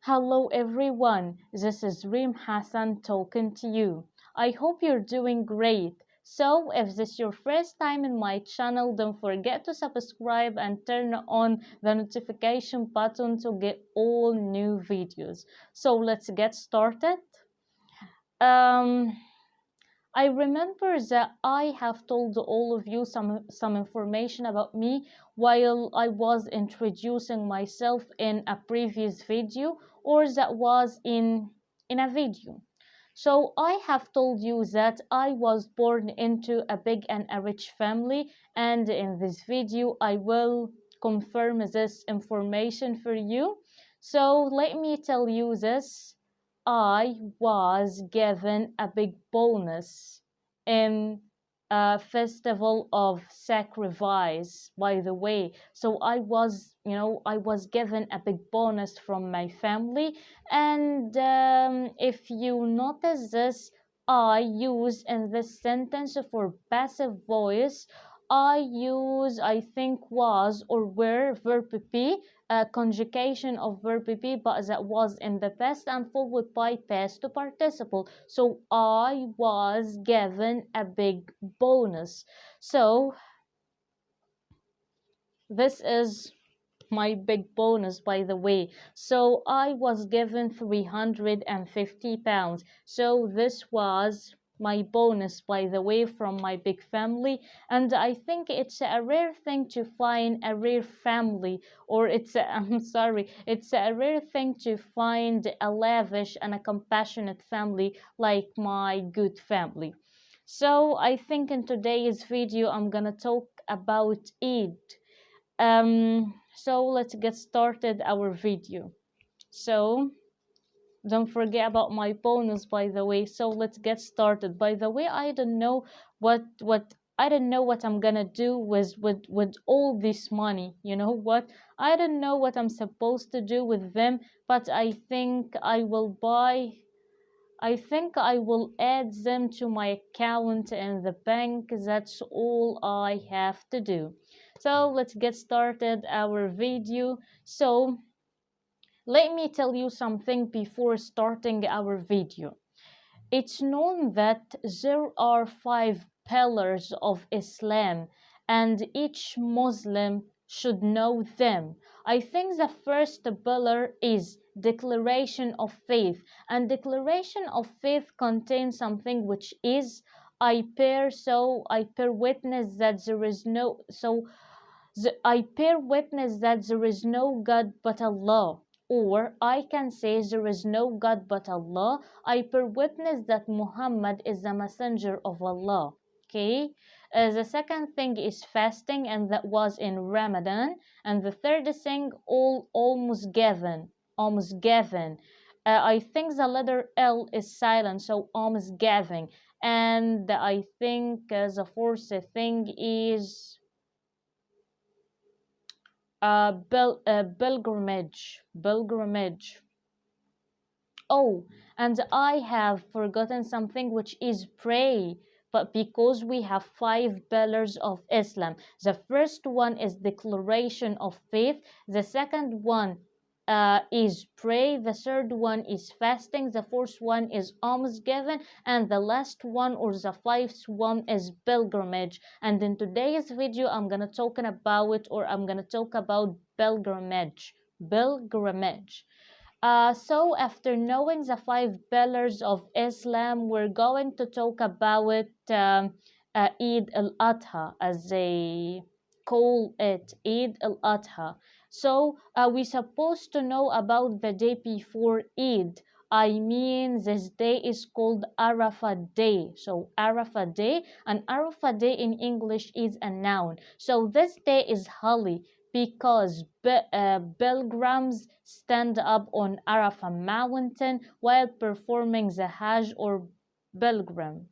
Hello everyone, this is Reem Hassan talking to you. I hope you're doing great. So, if this is your first time in my channel, don't forget to subscribe and turn on the notification button to get all new videos. So, let's get started. Um, I remember that I have told all of you some information about me while I was introducing myself in a previous video or that was in a video. So I have told you that I was born into a big and a rich family, and in this video I will confirm this information for you. So let me tell you this. I was given a big bonus in a festival of sacrifice, by the way. So I was given a big bonus from my family. And if you notice this, I use in this sentence for passive voice, I think, was or were, verb be, conjugation of verb be, but that was in the past and followed by past participle. So I was given a big bonus. So this is my big bonus, by the way. So I was given 350 pounds. So this was my bonus, by the way, from my big family. And I think it's a rare thing to find a rare family, or I'm sorry, it's a rare thing to find a lavish and a compassionate family like my good family. So I think in today's video I'm gonna talk about Eid. So let's get started our video. So don't forget about my bonus, by the way. So let's get started. By the way, I don't know what I'm gonna do with all this money. You know what? I don't know what I'm supposed to do with them, but I think I will add them to my account in the bank. That's all I have to do. So let's get started our video. So let me tell you something before starting our video. It's known that there are 5 pillars of Islam, and each Muslim should know them. I think the first pillar is declaration of faith, and declaration of faith contains something which is I bear witness that there is no so I bear witness that there is no God but Allah. Or I can say there is no God but Allah. I bear witness that Muhammad is the messenger of Allah. Okay. The second thing is fasting, and that was in Ramadan. And the third thing, almost given. Almost given. I think the letter L is silent, so almost giving. And I think the fourth thing is pilgrimage. Oh, and I have forgotten something, which is pray. But because we have 5 pillars of Islam, the first one is declaration of faith, the second one is pray, the third one is fasting, the fourth one is almsgiving, and the last one or the fifth one is pilgrimage. And in today's video, I'm gonna talk about pilgrimage. Pilgrimage. So after knowing the 5 pillars of Islam, we're going to talk about Eid al-Adha, as they call it, Eid al-Adha. So we're supposed to know about the day before Eid. I mean, this day is called Arafah Day. So Arafah Day, and Arafah Day in English is a noun. So this day is holy because pilgrims stand up on Arafah mountain while performing the Hajj or pilgrim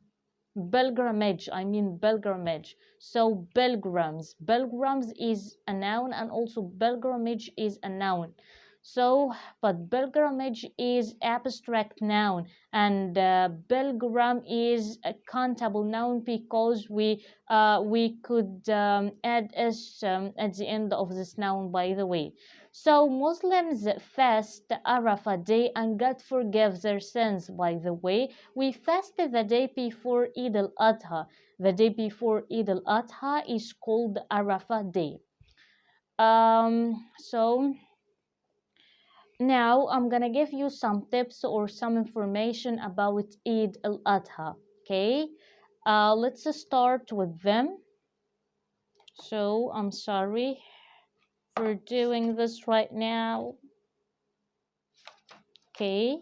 pilgrimage. I mean pilgrimage. So pilgrims is a noun, and also pilgrimage is a noun. So but pilgrimage is abstract noun, and pilgrim is a countable noun because we could add s at the end of this noun, by the way. So Muslims fast Arafah day and God forgives their sins. By the way, we fast the day before Eid al-Adha. The day before Eid al-Adha is called Arafah day. So now I'm gonna give you some tips or some information about Eid al-Adha. Okay, let's start with them. So I'm sorry for doing this right now. Okay,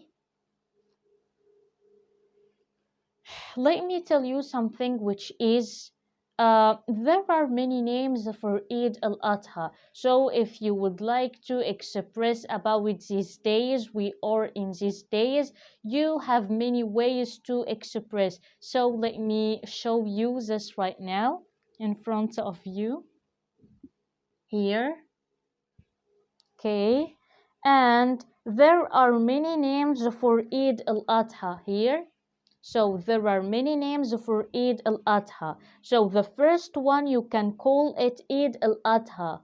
let me tell you something which is there are many names for Eid al-Adha. So if you would like to express about these days, we are in these days, you have many ways to express. So let me show you this right now in front of you here. Okay, and there are many names for Eid al-Adha here. So there are many names for Eid al-Adha. So the first one you can call it Eid al-Adha.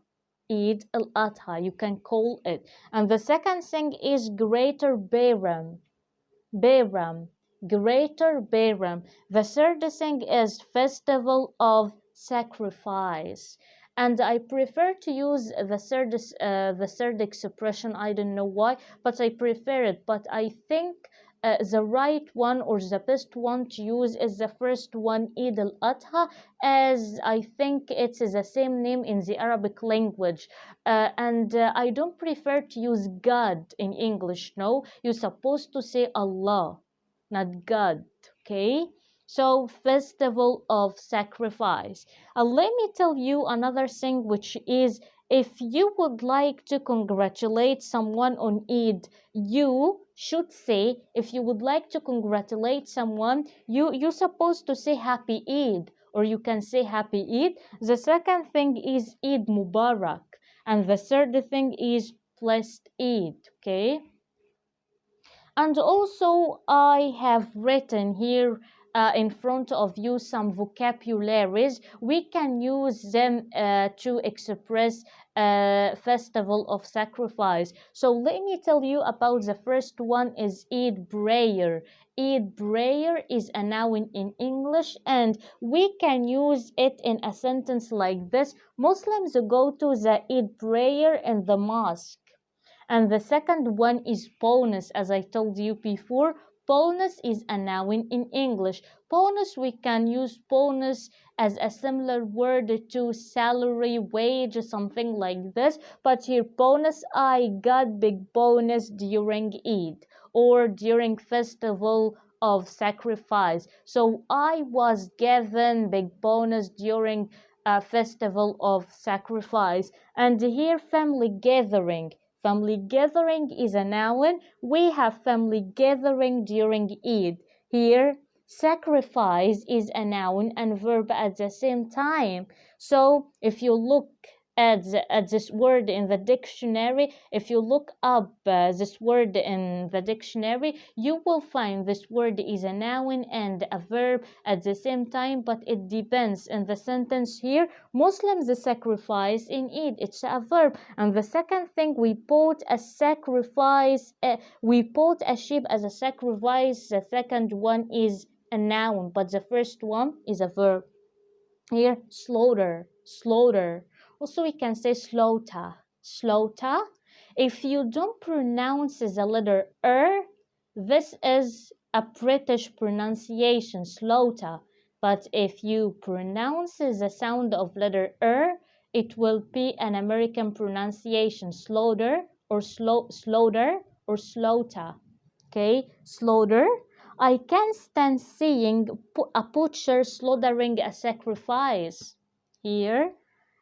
Eid al-Adha, you can call it. And the second thing is Greater Bayram. Bayram. Greater Bayram. The third thing is Festival of Sacrifice. And I prefer to use the third expression. I don't know why, but I prefer it. But I think the right one or the best one to use is the first one, Eid al-Adha, as I think it's the same name in the Arabic language. And I don't prefer to use God in English. No, you're supposed to say Allah, not God. Okay? So, festival of sacrifice. Let me tell you another thing, which is if you would like to congratulate someone on Eid, you should say, if you would like to congratulate someone, you're supposed to say Happy Eid, or you can say Happy Eid. The second thing is Eid Mubarak, and the third thing is Blessed Eid. Okay? And also, I have written here in front of you some vocabularies. We can use them to express festival of sacrifice. So let me tell you about the first one is Eid prayer. Eid prayer is a noun in English, and we can use it in a sentence like this. Muslims go to the Eid prayer in the mosque. And the second one is bonus, as I told you before. Bonus is a noun in English. Bonus, we can use bonus as a similar word to salary, wage, something like this. But here, bonus, I got big bonus during Eid or during festival of sacrifice. So I was given big bonus during a festival of sacrifice. And here, family gathering. Family gathering is a noun. We have family gathering during Eid. Here, sacrifice is a noun and verb at the same time. So, if you look at this word in the dictionary, if you look up this word in the dictionary, you will find this word is a noun and a verb at the same time, but it depends. In the sentence here, Muslims sacrifice in Eid, it's a verb. And the second thing, we put a sacrifice, we put a sheep as a sacrifice. The second one is a noun, but the first one is a verb. Here, slaughter, slaughter. Also, we can say slaughter, slaughter. If you don't pronounce the letter this is a British pronunciation, slaughter. But if you pronounce the sound of letter it will be an American pronunciation, slaughter or slaughter or slaughter. Okay, slaughter. I can't stand seeing a butcher slaughtering a sacrifice here.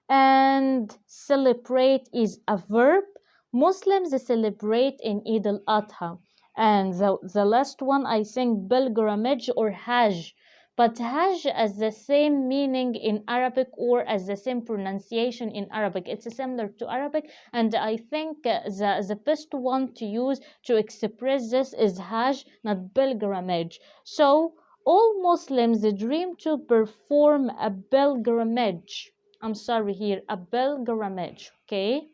And celebrate is a verb. Muslims celebrate in Eid al-Adha. And the last one, I think, pilgrimage or Hajj. But Hajj has the same meaning in Arabic or as the same pronunciation in Arabic. It's similar to Arabic, and I think the best one to use to express this is Hajj, not pilgrimage. So all Muslims dream to perform a pilgrimage. I'm sorry here, a pilgrimage, okay?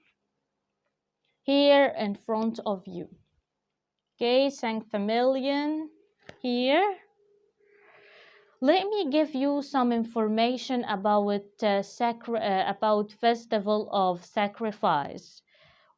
here in front of you. Okay, thanks a million. Here, let me give you some information about festival of sacrifice,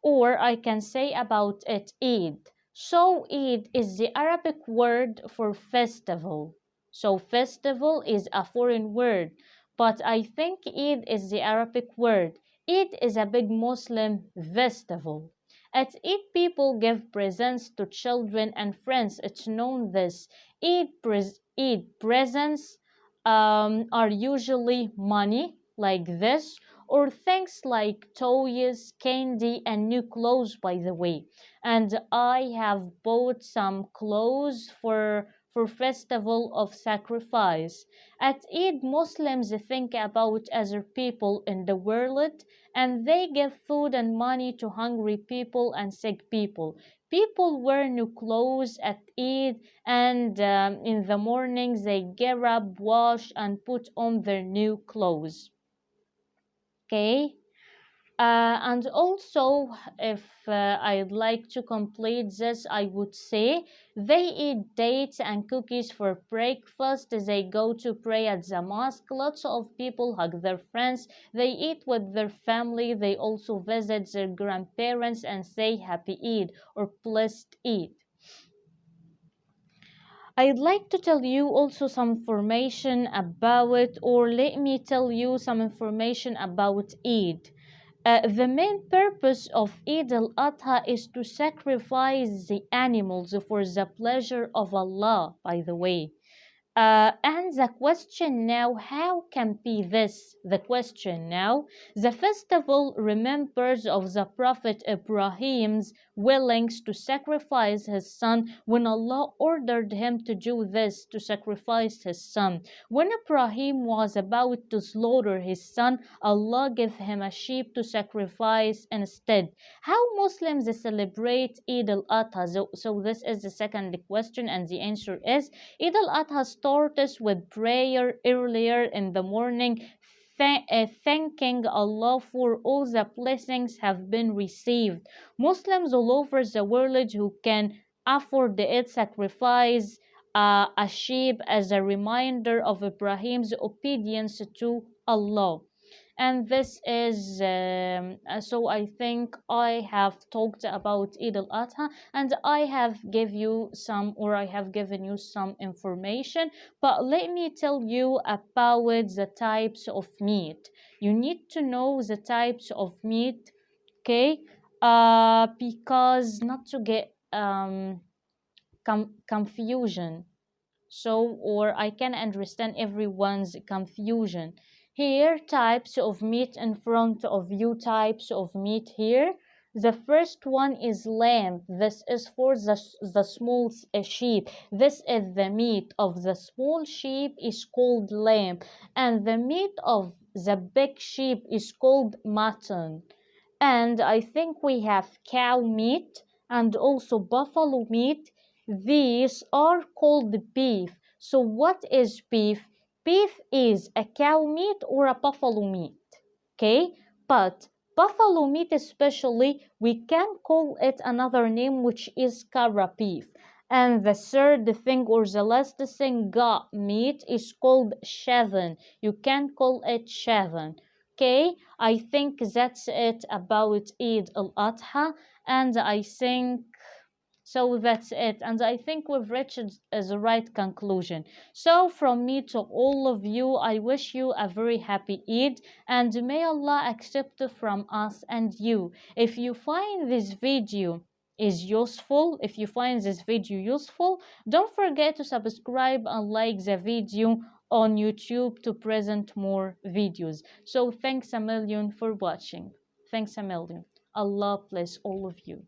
or I can say about it Eid. So Eid is the Arabic word for festival. So festival is a foreign word, but I think Eid is the Arabic word. Eid is a big Muslim festival. At Eid, people give presents to children and friends. It's known this. Eid presents are usually money, like this, or things like toys, candy, and new clothes, by the way. And I have bought some clothes for festival of sacrifice. At Eid, Muslims think about other people in the world, and they give food and money to hungry people and sick people. People wear new clothes at Eid, and in the mornings they get up, wash, and put on their new clothes. Okay. And also, if I'd like to complete this, I would say they eat dates and cookies for breakfast. They go to pray at the mosque. Lots of people hug their friends. They eat with their family. They also visit their grandparents and say Happy Eid or Blessed Eid. I'd like to tell you also some information about it, or let me tell you some information about Eid. The main purpose of Eid al-Adha is to sacrifice the animals for the pleasure of Allah, by the way. And the question now, how can be this? The question now, the festival remembers of the Prophet Ibrahim's willings to sacrifice his son when Allah ordered him to do this, to sacrifice his son. When Ibrahim was about to slaughter his son, Allah gave him a sheep to sacrifice instead. How Muslims celebrate Eid al-Adha? So this is the second question, and the answer is Eid al-Adha starts with prayer earlier in the morning, thanking Allah for all the blessings have been received. Muslims all over the world who can afford the Eid sacrifice a sheep as a reminder of Ibrahim's obedience to Allah. And this is so I think I have talked about Eid al-Adha, and I have given you some information, but let me tell you about the types of meat. You need to know the types of meat, okay? Because not to get confusion, so or I can understand everyone's confusion. Here, types of meat in front of you, types of meat here. The first one is lamb. This is for the small sheep. This is the meat of the small sheep is called lamb, and the meat of the big sheep is called mutton. And I think we have cow meat and also buffalo meat. These are called beef. So what is beef? Beef is a cow meat or a buffalo meat. Okay? But buffalo meat especially, we can call it another name which is cara beef. And the third thing or the last thing, goat meat, is called shaven. You can call it shaven. Okay, I think that's it about Eid al-Adha, and I think so that's it. And I think we've reached the right conclusion. So from me to all of you, I wish you a very happy Eid, and may Allah accept it from us and you. If you find this video is useful, if you find this video useful, don't forget to subscribe and like the video on YouTube to present more videos. So thanks a million for watching. Thanks a million. Allah bless all of you.